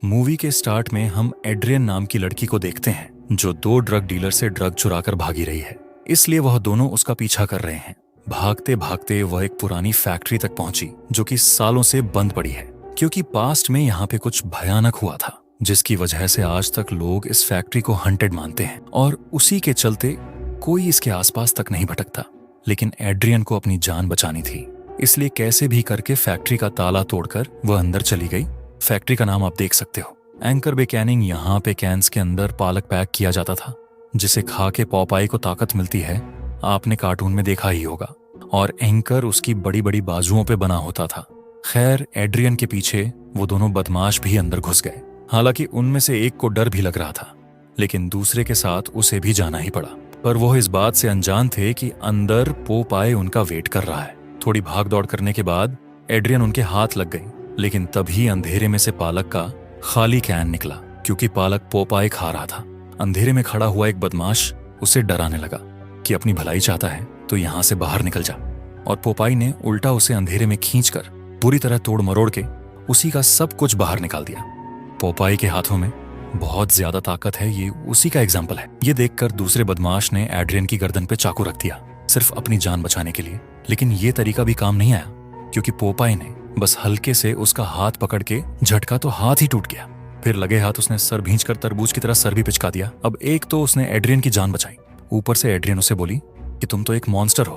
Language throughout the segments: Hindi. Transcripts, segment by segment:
मूवी के स्टार्ट में हम एड्रियन नाम की लड़की को देखते हैं जो दो ड्रग डीलर से ड्रग चुराकर भागी रही है। इसलिए वह दोनों उसका पीछा कर रहे हैं। भागते भागते वह एक पुरानी फैक्ट्री तक पहुंची जो कि सालों से बंद पड़ी है, क्योंकि पास्ट में यहाँ पे कुछ भयानक हुआ था जिसकी वजह से आज तक लोग इस फैक्ट्री को हंटेड मानते हैं और उसी के चलते कोई इसके आसपास तक नहीं भटकता। लेकिन एड्रियन को अपनी जान बचानी थी, इसलिए कैसे भी करके फैक्ट्री का ताला तोड़कर वह अंदर चली गई। फैक्ट्री का नाम आप देख सकते हो, एंकर बे कैनिंग। यहाँ पे कैंस के अंदर पालक पैक किया जाता था जिसे खा के पॉपाई को ताकत मिलती है, आपने कार्टून में देखा ही होगा। और एंकर उसकी बड़ी बड़ी बाजुओं पे बना होता था। खैर, एड्रियन के पीछे वो दोनों बदमाश भी अंदर घुस गए। हालांकि उनमें से एक को डर भी लग रहा था, लेकिन दूसरे के साथ उसे भी जाना ही पड़ा। पर वो इस बात से अनजान थे कि अंदर पोपाई उनका वेट कर रहा है। थोड़ी भाग दौड़ करने के बाद एड्रियन उनके हाथ लग गई, लेकिन तभी अंधेरे में से पालक का खाली कैन निकला, क्योंकि पालक पोपाई खा रहा था। अंधेरे में खड़ा हुआ एक बदमाश उसे डराने लगा कि अपनी भलाई चाहता है तो यहाँ से बाहर निकल जा। और पोपाई ने उल्टा उसे अंधेरे में खींचकर बुरी तरह तोड़ मरोड़ के उसी का सब कुछ बाहर निकाल दिया। पोपाई के हाथों में बहुत ज्यादा ताकत है, ये उसी का एग्जाम्पल है। ये देखकर दूसरे बदमाश ने एड्रियन की गर्दन पे चाकू रख दिया, सिर्फ अपनी जान बचाने के लिए। लेकिन ये तरीका भी काम नहीं आया, क्योंकि पोपाई ने बस हल्के से उसका हाथ पकड़ के झटका तो हाथ ही टूट गया। फिर लगे हाथ उसने सर भींचकर तरबूज की तरह सर भी पिचका दिया। अब एक तो उसने एड्रियन की जान बचाई, ऊपर से एड्रियन उसे बोली कि तुम तो एक मॉन्स्टर हो।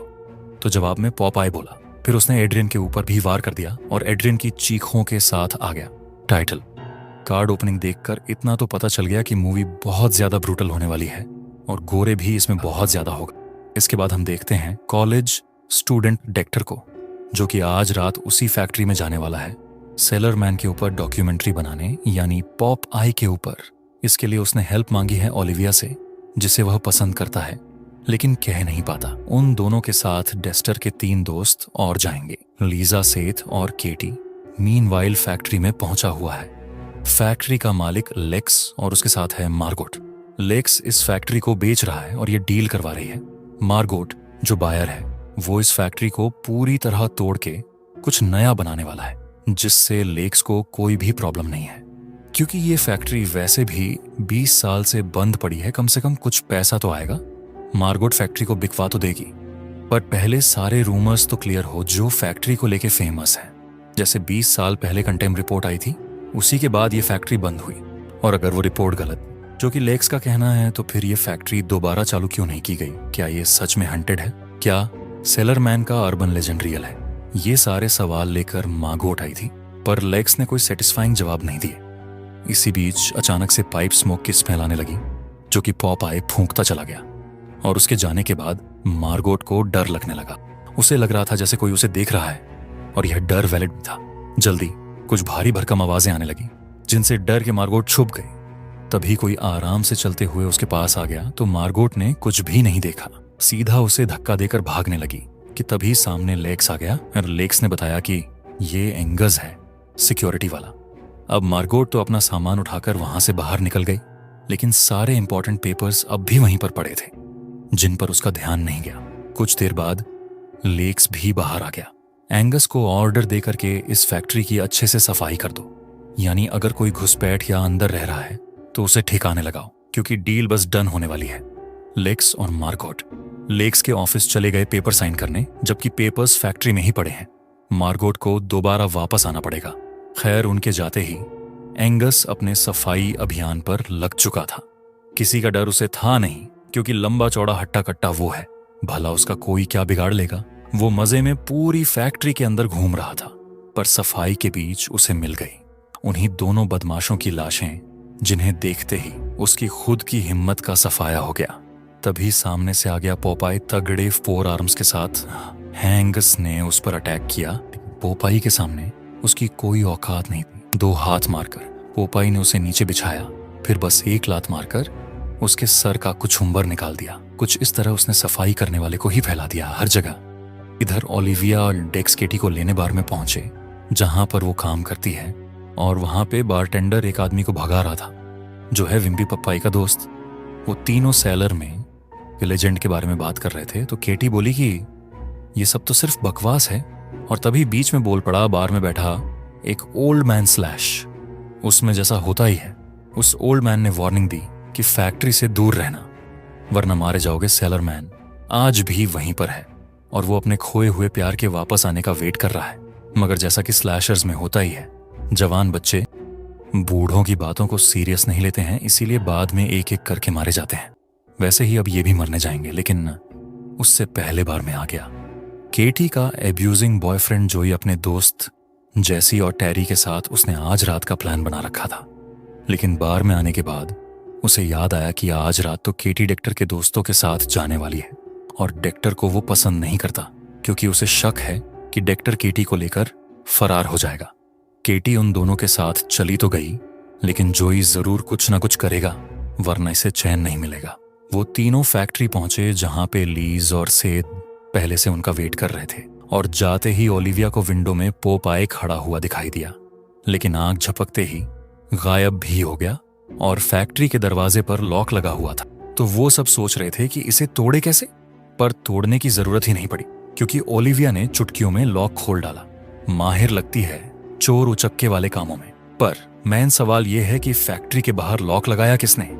तो जवाब में पॉपाई बोला। फिर उसने एड्रियन के ऊपर भी वार कर दिया और एड्रियन की चीखों के साथ आ गया टाइटल। कार्ड ओपनिंग देखकर इतना तो पता चल गया कि मूवी बहुत ज्यादा ब्रूटल होने वाली है और गोरे भी इसमें बहुत ज्यादा होगा। इसके बाद हम देखते हैं कॉलेज स्टूडेंट डेक्टर को, जो कि आज रात उसी फैक्ट्री में जाने वाला है सेलर मैन के ऊपर डॉक्यूमेंट्री बनाने, यानी पॉप आई के ऊपर। इसके लिए उसने हेल्प मांगी है ओलिविया से, जिसे वह पसंद करता है लेकिन कह नहीं पाता। उन दोनों के साथ डेस्टर के 3 दोस्त और जाएंगे, लीजा, सेथ और केटी। मीनवाइल फैक्ट्री में पहुंचा हुआ है फैक्ट्री का मालिक लेक्स और उसके साथ है मार्गोट। लेक्स इस फैक्ट्री को बेच रहा है और ये डील करवा रही है। मार्गोट जो बायर है, वो इस फैक्ट्री को पूरी तरह तोड़ के कुछ नया बनाने वाला है, जिससे लेक्स को कोई भी प्रॉब्लम नहीं है, क्योंकि ये फैक्ट्री वैसे भी 20 साल से बंद पड़ी है। कम से कम कुछ पैसा तो आएगा। मार्गोट फैक्ट्री को बिकवा तो देगी, पर पहले सारे रूमर्स तो क्लियर हो जो फैक्ट्री को लेके फेमस है। जैसे 20 साल पहले कंटेम रिपोर्ट आई थी, उसी के बाद ये फैक्ट्री बंद हुई। और अगर वो रिपोर्ट गलत, जो कि लेक्स का कहना है, तो फिर ये फैक्ट्री दोबारा चालू क्यों नहीं की गई? क्या ये सच में हंटेड है? क्या सेलर मैन का अर्बन लेजेंड रियल है? ये सारे सवाल लेकर मार्गोट आई थी, पर लेक्स ने कोई सेटिस्फाइंग जवाब नहीं दिए। इसी बीच अचानक से पाइप स्मोक की स्मेल आने लगी, जो कि पॉप आई फूंकता चला गया। और उसके जाने के बाद मार्गोट को डर लगने लगा। उसे लग रहा था जैसे कोई उसे देख रहा है, और यह डर वैलिड भी था। जल्दी कुछ भारी भरकम आवाजें आने लगी, जिनसे डर के मार्गोट छुप गई। तभी कोई आराम से चलते हुए उसके पास आ गया, तो मार्गोट ने कुछ भी नहीं देखा, सीधा उसे धक्का देकर भागने लगी कि तभी सामने लेक्स आ गया और लेक्स ने बताया कि ये एंगस है, सिक्योरिटी वाला। अब मार्गोट तो अपना सामान उठाकर वहां से बाहर निकल गई, लेकिन सारे इंपॉर्टेंट पेपर्स अब भी वहीं पर पड़े थे, जिन पर उसका ध्यान नहीं गया। कुछ देर बाद लेक्स भी बाहर आ गया। एंगस को ऑर्डर दे करके इस फैक्ट्री की अच्छे से सफाई कर दो, यानी अगर कोई घुसपैठ या अंदर रह रहा है तो उसे ठिकाने लगाओ, क्योंकि डील बस डन होने वाली है। लेक्स और मार्गोट लेक्स के ऑफिस चले गए पेपर साइन करने, जबकि पेपर्स फैक्ट्री में ही पड़े हैं। मार्गोट को दोबारा वापस आना पड़ेगा। खैर, उनके जाते ही एंगस अपने सफाई अभियान पर लग चुका था। किसी का डर उसे था नहीं, क्योंकि लंबा चौड़ा हट्टा कट्टा वो है, भला उसका कोई क्या बिगाड़ लेगा। वो मजे में पूरी फैक्ट्री के अंदर घूम रहा था, पर सफाई के बीच उसे मिल गई उन्हीं दोनों बदमाशों की लाशें, जिन्हें देखते ही उसकी खुद की हिम्मत का सफाया हो गया। तभी सामने से आ गया पोपाई तगड़े 4 आर्म्स के साथ। एंगस ने उस पर अटैक किया। पोपाई के सामने उसकी कोई औकात नहीं थी। 2 हाथ मारकर पोपाई ने उसे नीचे बिछाया, फिर बस 1 लात मारकर उसके सर का कुछुंबर निकाल दिया। कुछ इस तरह उसने सफाई करने वाले को ही फैला दिया हर जगह। इधर ओलिविया और डेक्स केटी को लेने बार में पहुंचे, जहां पर वो काम करती है, और वहां पे बारटेंडर एक आदमी को भगा रहा था, जो है विम्पी पप्पाई का दोस्त। वो तीनों सेलर में लेजेंड के बारे में बात कर रहे थे, तो केटी बोली कि ये सब तो सिर्फ बकवास है। और तभी बीच में बोल पड़ा बार में बैठा एक ओल्ड मैन स्लैश, उसमें जैसा होता ही है, उस ओल्ड मैन ने वार्निंग दी कि फैक्ट्री से दूर रहना वरना मारे जाओगे। सेलर मैन आज भी वहीं पर है और वो अपने खोए हुए प्यार के वापस आने का वेट कर रहा है। मगर जैसा कि स्लैशर्स में होता ही है, जवान बच्चे बूढ़ों की बातों को सीरियस नहीं लेते हैं, इसीलिए बाद में एक एक करके मारे जाते हैं। वैसे ही अब ये भी मरने जाएंगे, लेकिन उससे पहले बार में आ गया केटी का एब्यूजिंग बॉयफ्रेंड जोई अपने दोस्त जेसी और टेरी के साथ उसने आज रात का प्लान बना रखा था। लेकिन बार में आने के बाद उसे याद आया कि आज रात तो केटी डेक्टर के दोस्तों के साथ जाने वाली है और डेक्टर को वो पसंद नहीं करता क्योंकि उसे शक है कि डेक्टर केटी को लेकर फरार हो जाएगा। केटी उन दोनों के साथ चली तो गई, लेकिन जोई जरूर कुछ ना कुछ करेगा वरना इसे चैन नहीं मिलेगा। वो तीनों फैक्ट्री पहुंचे जहां पे लीज और सेद पहले से उनका वेट कर रहे थे और जाते ही ओलिविया को विंडो में पोपाए खड़ा हुआ दिखाई दिया, लेकिन आंख झपकते ही गायब भी हो गया और फैक्ट्री के दरवाजे पर लॉक लगा हुआ था। तो वो सब सोच रहे थे कि इसे तोड़े कैसे, पर तोड़ने की जरूरत ही नहीं पड़ी क्योंकि ओलिविया ने चुटकियों में लॉक खोल डाला। माहिर लगती है चोर उचक्के वाले कामों में। पर मेन सवाल यह है कि फैक्ट्री के बाहर लॉक लगाया किसने?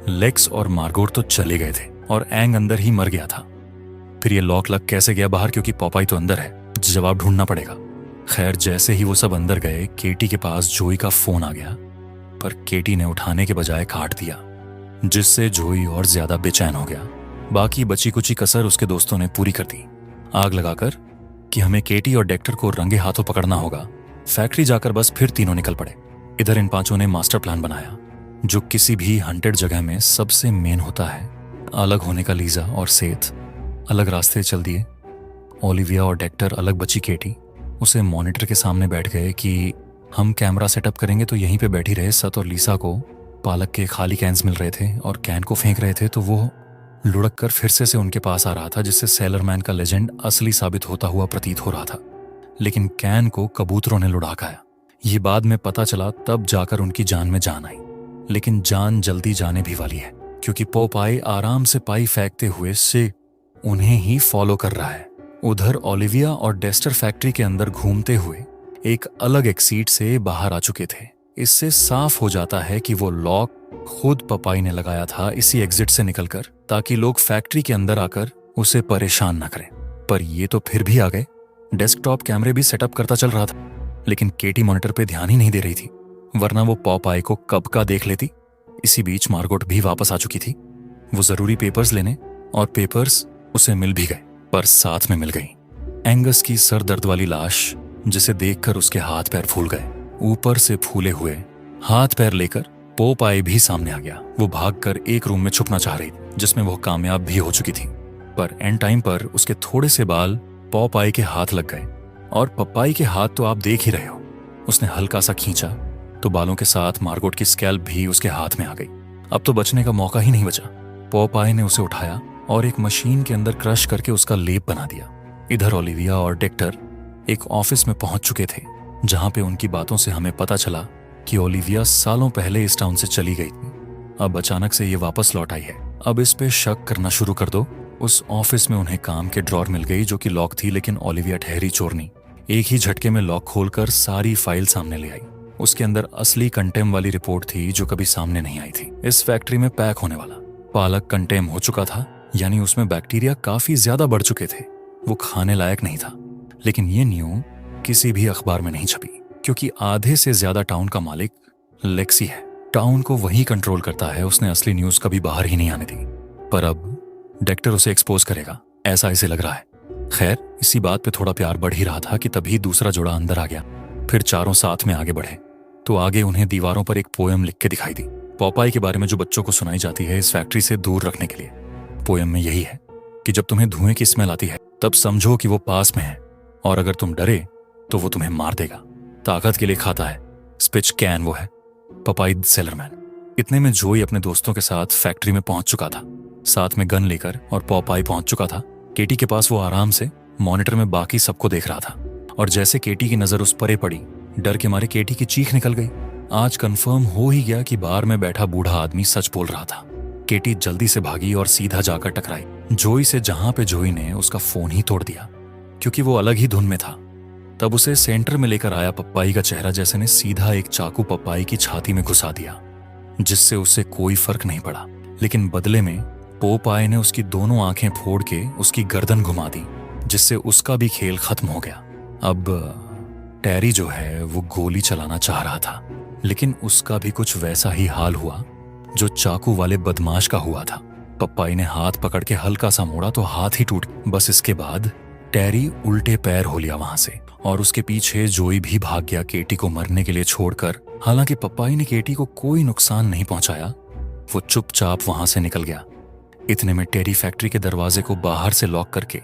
लेक्स और मार्गोट तो चले गए थे और एंग अंदर ही मर गया था। फिर ये लॉक लग कैसे गया बाहर, क्योंकि पॉपाई तो अंदर है? जवाब ढूंढना पड़ेगा। खैर, जैसे ही वो सब अंदर गए, केटी के पास जोई का फोन आ गया, पर केटी ने उठाने के बजाय काट दिया, जिससे जोई और ज्यादा बेचैन हो गया। बाकी बची कुची कसर उसके दोस्तों ने पूरी कर दी, आग लगाकर कि हमें केटी और डेक्टर को रंगे हाथों पकड़ना होगा। फैक्ट्री जाकर बस फिर तीनों निकल पड़े। इधर इन पांचों ने मास्टर प्लान बनाया जो किसी भी हंटेड जगह में सबसे मेन होता है। अलग होने का लीजा और सेथ अलग रास्ते चल दिए। ओलिविया और डेक्टर अलग बची केटी उसे मॉनिटर के सामने बैठ गए कि हम कैमरा सेटअप करेंगे, तो यहीं पे बैठी रहे। सत और लीसा को पालक के खाली कैंस मिल रहे थे और कैन को फेंक रहे थे, तो वो लुढ़क कर फिर से उनके पास आ रहा था, जिससे सेलर मैन का लेजेंड असली साबित होता हुआ प्रतीत हो रहा था। लेकिन कैन को कबूतरों ने लुढ़ा खाया। ये बाद में पता चला, तब जाकर उनकी जान में जान आई। लेकिन जान जल्दी जाने भी वाली है क्योंकि पोपाई आराम से पाई फेंकते हुए से उन्हें ही फॉलो कर रहा है। उधर ओलिविया और डेस्टर फैक्ट्री के अंदर घूमते हुए एक अलग एक्सीट से बाहर आ चुके थे। इससे साफ हो जाता है कि वो लॉक खुद पपाई ने लगाया था इसी एग्जिट से निकलकर, ताकि लोग फैक्ट्री के अंदर आकर उसे परेशान न करें। पर ये तो फिर भी आ गए। डेस्कटॉप कैमरे भी सेटअप करता चल रहा था, लेकिन केटी मॉनिटर पे ध्यान ही नहीं दे रही थी, वरना वो पॉपाई को कब का देख लेती। इसी बीच मार्गोट भी वापस आ चुकी थी, वो जरूरी पेपर्स लेने, और पेपर्स उसे मिल भी गए, पर साथ में मिल गई एंगस की सर दर्द वाली लाश, जिसे देखकर उसके हाथ पैर फूल गए। ऊपर से फूले हुए हाथ पैर लेकर पोपाई भी सामने आ गया। वो भागकर एक रूम में छुपना चाह रही, जिसमें वो कामयाब भी हो चुकी थी। पर एंड टाइम पर उसके थोड़े से बाल पॉपाई के हाथ लग गए, और पपाई के हाथ तो आप देख ही रहे हो। उसने हल्का सा खींचा तो बालों के साथ मार्गोट की स्कैल्प भी उसके हाथ में आ गई। अब तो बचने का मौका ही नहीं बचा। पॉपाई ने उसे उठाया और एक मशीन के अंदर क्रश करके उसका लेप बना दिया। इधर ओलिविया और डेक्टर एक ऑफिस में पहुंच चुके थे, जहां पे उनकी बातों से हमें पता चला कि ओलिविया सालों पहले इस टाउन से चली गई थी। अब अचानक से ये वापस लौट आई है। अब इस पे शक करना शुरू कर दो। उस ऑफिस में उन्हें काम के ड्रॉर मिल गई जो कि लॉक थी, लेकिन ओलिविया ठहरी चोरनी एक ही झटके में लॉक खोलकर सारी फाइल सामने ले आई। उसके अंदर असली कंटेम वाली रिपोर्ट थी जो कभी सामने नहीं आई थी। इस फैक्ट्री में पैक होने वाला पालक कंटेम हो चुका था, यानी उसमें बैक्टीरिया काफी ज्यादा बढ़ चुके थे। वो खाने लायक नहीं था। लेकिन ये न्यूज़ किसी भी अखबार में नहीं छपी, क्योंकि आधे से ज्यादा टाउन का मालिक लेक्सी है। टाउन को वही कंट्रोल करता है। उसने असली न्यूज कभी बाहर ही नहीं आने दी। पर अब डेक्टर उसे एक्सपोज करेगा, ऐसा इसे लग रहा है। खैर, इसी बात पे थोड़ा प्यार बढ़ ही रहा था कि तभी दूसरा जोड़ा अंदर आ गया। फिर चारों साथ में आगे बढ़े तो आगे उन्हें दीवारों पर एक पोयम लिख के दिखाई दी, पॉपाई के बारे में, जो बच्चों को सुनाई जाती है इस फैक्ट्री से दूर रखने के लिए। पोयम में यही है कि जब तुम्हें धुएं की स्मेल आती है तब समझो कि वो पास में है, और अगर तुम डरे तो वो तुम्हें मार देगा। ताकत के लिए खाता है। स्पिच कैन वो है, पपाई सेलरमैन। इतने में जोई अपने दोस्तों के साथ फैक्ट्री में पहुंच चुका था, साथ में गन लेकर, और पॉपाई पहुंच चुका था। केटी के पास वो आराम से मॉनिटर में बाकी सबको देख रहा था, और जैसे केटी की नजर उस परे पड़ी, डर के मारे केटी की चीख निकल गई। आज कंफर्म हो ही गया कि बार में बैठा बूढ़ा आदमी सच बोल रहा था। केटी जल्दी से भागी और सीधा जाकर टकराई जोई से, जहां पे जोई ने उसका फोन ही तोड़ दिया, क्योंकि वो अलग ही धुन में था। तब उसे सेंटर में लेकर आया पप्पाई का चेहरा जैसे ने सीधा एक चाकू पप्पाई की छाती में घुसा दिया, जिससे उसे कोई फर्क नहीं पड़ा। लेकिन बदले में पोपाई ने उसकी दोनों आंखें फोड़ के उसकी गर्दन घुमा दी, जिससे उसका भी खेल खत्म हो गया। अब टेरी जो है वो गोली चलाना चाह रहा था, लेकिन उसका भी कुछ वैसा ही हाल हुआ जो चाकू वाले बदमाश का हुआ था। पप्पाई ने हाथ पकड़ के हल्का सा मोड़ा तो हाथ ही टूट। बस इसके बाद टेरी उल्टे पैर हो लिया वहां से, और उसके पीछे जोई भी भाग गया केटी को मरने के लिए छोड़कर। हालांकि पप्पाई ने केटी को कोई नुकसान नहीं पहुंचाया, वो चुपचाप वहां से निकल गया। इतने में टेरी फैक्ट्री के दरवाजे को बाहर से लॉक करके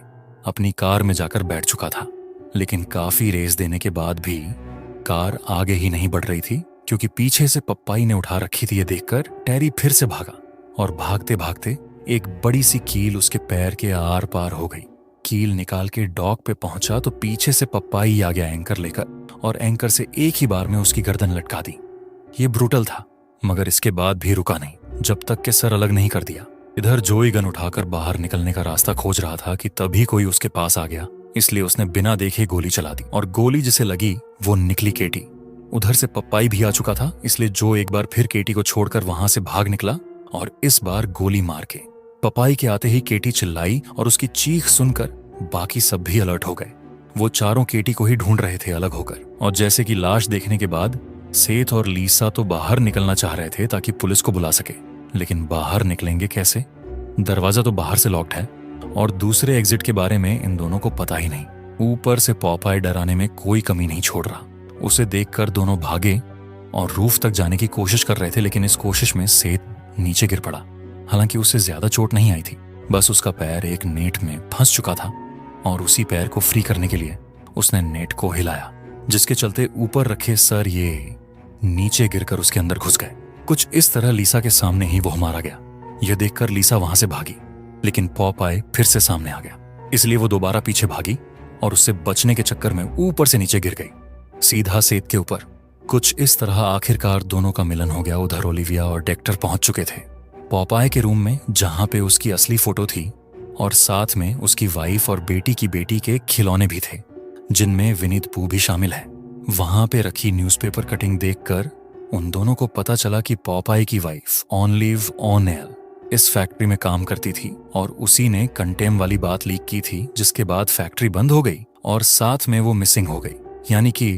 अपनी कार में जाकर बैठ चुका था। लेकिन काफी रेस देने के बाद भी कार आगे ही नहीं बढ़ रही थी, क्योंकि पीछे से पप्पाई ने उठा रखी थी। ये देखकर टेरी फिर से भागा, और भागते भागते एक बड़ी सी कील उसके पैर के आर पार हो गई। कील निकाल के डॉक पे पहुंचा तो पीछे से पप्पाई आ गया एंकर लेकर, और एंकर से एक ही बार में उसकी गर्दन लटका दी। ये ब्रूटल था, मगर इसके बाद भी रुका नहीं जब तक के सर अलग नहीं कर दिया। इधर जोई गन उठाकर बाहर निकलने का रास्ता खोज रहा था कि तभी कोई उसके पास आ गया, इसलिए उसने बिना देखे गोली चला दी, और गोली जिसे लगी वो निकली केटी। उधर से पप्पाई भी आ चुका था, इसलिए जो एक बार फिर केटी को छोड़कर वहां से भाग निकला, और इस बार गोली मार के। पप्पाई के आते ही केटी चिल्लाई, और उसकी चीख सुनकर बाकी सब भी अलर्ट हो गए। वो चारों केटी को ही ढूंढ रहे थे अलग होकर, और जैसे कि लाश देखने के बाद सेठ और लीसा तो बाहर निकलना चाह रहे थे ताकि पुलिस को बुला सके, लेकिन बाहर निकलेंगे कैसे? दरवाजा तो बाहर से लॉक्ड है, और दूसरे एग्जिट के बारे में इन दोनों को पता ही नहीं। ऊपर से पॉपाई डराने में कोई कमी नहीं छोड़ रहा। उसे देखकर दोनों भागे और रूफ तक जाने की कोशिश कर रहे थे, लेकिन इस कोशिश में सेठ नीचे गिर पड़ा। हालांकि उसे ज्यादा चोट नहीं आई थी, बस उसका पैर एक नेट में फंस चुका था, और उसी पैर को फ्री करने के लिए उसने नेट को हिलाया, जिसके चलते ऊपर रखे सर ये नीचे गिरकर उसके अंदर घुस गए। कुछ इस तरह लीसा के सामने ही वो मारा गया। यह देखकर लीसा वहां से भागी, लेकिन पॉपाई फिर से सामने आ गया, इसलिए वो दोबारा पीछे भागी और उससे बचने के चक्कर में ऊपर से नीचे गिर गई, सीधा सेठ के ऊपर। कुछ इस तरह आखिरकार दोनों का मिलन हो गया। उधर ओलिविया और डेक्टर पहुंच चुके थे पॉपाई के रूम में, जहां पे उसकी असली फोटो थी, और साथ में उसकी वाइफ और बेटी की बेटी के खिलौने भी थे, जिनमें विनीत पू भी शामिल है। वहां पे रखी न्यूज़पेपर कटिंग देखकर उन दोनों को पता चला कि पॉपाई की वाइफ ऑनलिव ओनेल इस फैक्ट्री में काम करती थी, और उसी ने कंटेम वाली बात लीक की थी, जिसके बाद फैक्ट्री बंद हो गई और साथ में वो मिसिंग हो गई। यानी कि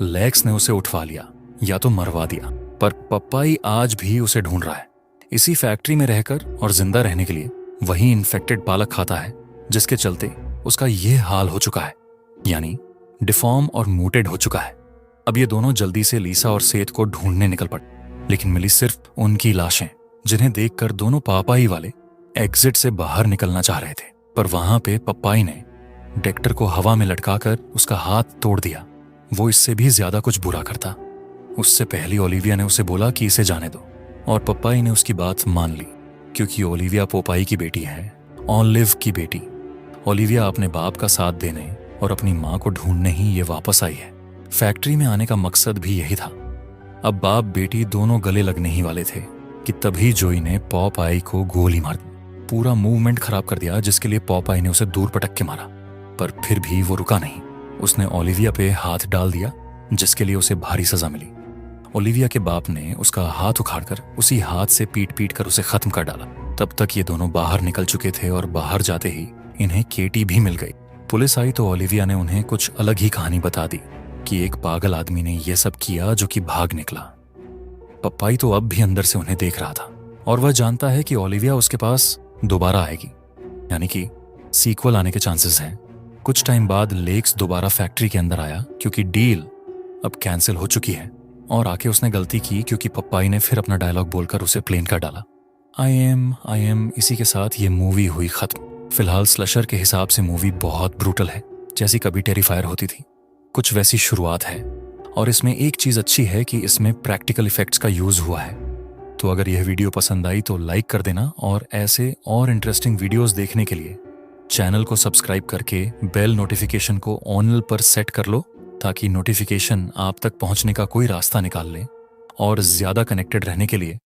लेक्स ने उसे उठवा लिया या तो मरवा दिया, पर पप्पाई आज भी उसे ढूंढ रहा है। इसी फैक्ट्री में रहकर और जिंदा रहने के लिए वही इन्फेक्टेड पालक खाता है, जिसके चलते उसका ये हाल हो चुका है, यानी डिफॉर्म और म्यूटेड हो चुका है। अब ये दोनों जल्दी से लीसा और सेठ को ढूंढने निकल पड़े, लेकिन मिली सिर्फ उनकी लाशें, जिन्हें देखकर दोनों पापाई वाले एग्जिट से बाहर निकलना चाह रहे थे। पर वहां पे पप्पाई ने डेक्टर को हवा में लटकाकर उसका हाथ तोड़ दिया। वो इससे भी ज्यादा कुछ बुरा करता। उससे पहले ओलिविया ने उसे बोला कि इसे जाने दो, और पप्पाई ने उसकी बात मान ली, क्योंकि ओलिविया पोपाई की बेटी है, ऑलिव की बेटी। ओलिविया अपने बाप का साथ देने और अपनी माँ को ढूंढने ही ये वापस आई है। फैक्ट्री में आने का मकसद भी यही था। अब बाप बेटी दोनों गले लगने ही वाले थे कि तभी जोई ने पॉपाई को गोली मार दी। पूरा मूवमेंट खराब कर दिया, जिसके लिए पॉपाई ने उसे दूर पटक के मारा, पर फिर भी वो रुका नहीं। उसने ओलिविया पे हाथ डाल दिया, जिसके लिए उसे भारी सजा मिली। ओलिविया के बाप ने उसका हाथ उखाड़कर उसी हाथ से पीट पीट कर उसे खत्म कर डाला। तब तक ये दोनों बाहर निकल चुके थे, और बाहर जाते ही इन्हें केटी भी मिल गई। पुलिस आई तो ओलिविया ने उन्हें कुछ अलग ही कहानी बता दी कि एक पागल आदमी ने यह सब किया जो कि भाग निकला। पप्पाई तो अब भी अंदर से उन्हें देख रहा था, और वह जानता है कि ओलिविया उसके पास दोबारा आएगी, यानी कि सीक्वल आने के चांसेस हैं। कुछ टाइम बाद लेक्स दोबारा फैक्ट्री के अंदर आया, क्योंकि डील अब कैंसिल हो चुकी है, और आके उसने गलती की क्योंकि पप्पाई ने फिर अपना डायलॉग बोलकर उसे प्लेन कर डाला। आई एम इसी के साथ ये मूवी हुई खत्म। फिलहाल स्लशर के हिसाब से मूवी बहुत ब्रूटल है, जैसी कभी टेरिफायर होती थी, कुछ वैसी शुरुआत है। और इसमें एक चीज अच्छी है कि इसमें प्रैक्टिकल इफेक्ट्स का यूज हुआ है। तो अगर यह वीडियो पसंद आई तो लाइक कर देना, और ऐसे और इंटरेस्टिंग वीडियोस देखने के लिए चैनल को सब्सक्राइब करके बेल नोटिफिकेशन को ऑन पर सेट कर लो, ताकि नोटिफिकेशन आप तक पहुंचने का कोई रास्ता निकाल ले। और ज्यादा कनेक्टेड रहने के लिए